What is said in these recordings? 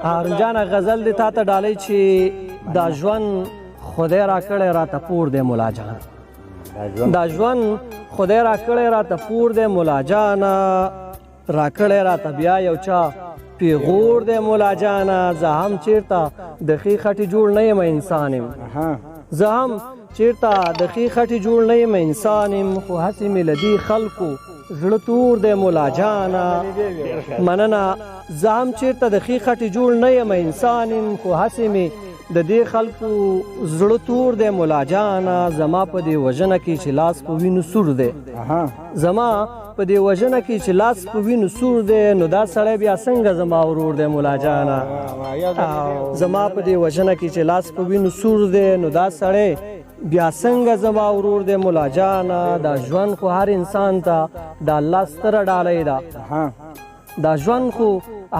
هارون جان غزل دی تا ته ډالۍ چې دا ژوند خدای را کړی راته پور دی مولا جان دا ژوند خدای را کړی راته پور دی مولا جانا را کړی راته بیا یو چا پیغور دی مولا جانا زه هم چیرته د ښې خټې جوړ نه یم انسان یم زه هم چیرته د ښې خټې جوړ نه یم انسان یم خو هسې مې له دې خلکو زړه تور دی مولا جانا مننه زه هم چیرته د ښې خټې جوړ نه یم انسان یم خو هسې مې د دې خلکو زړه تور دی مولا جانا زما په دې وژنه کې چې لاس په وینو سور دی زما په دې وژنه کې چې لاس په وینو سور دی نو دا سړی بیا څنګه زما ورور دی مولا جانا زما په دې وژنه کې چې لاس په وینو سور دی نو دا سړی بیا څنګه زما ورور دی مولا جانا دا ژوند خو هر انسان ته د الله ستره ډالۍ ده دا ژوند خو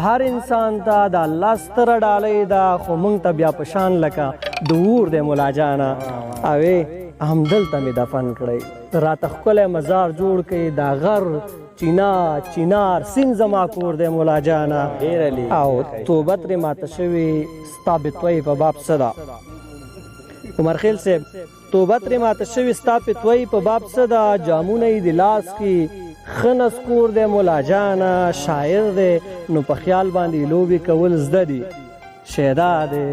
هر انسان ته د الله ستره ډالۍ ده خو موږ ته بیا په شان لکه د اور دی مولا جانا اوې همدلته مې دفن کړی راته ښکلی مزار جوړ کړي دا غر چینار سیند زما کور دی مولا جانا او توبه ترې ماته شوې ستا بتوی په باب څه ده عمرخیل صاحب توبه ترې ماته شوې ستا فتوی په باب څه ده جامونه یې د لاس کې ښه نسکور دی مولا جانا شاعر دی نو په خیال باندې لوبې کول زده دي شیدا دی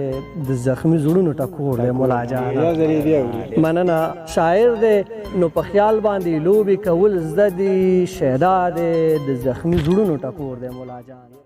د زخمي زړونو ټکور دی مولا جانا مننه شاعر دی نو په خیال باندې لوبې کول زده دي شیدا دی د زخمي زړونو ټکور دی مولا جانا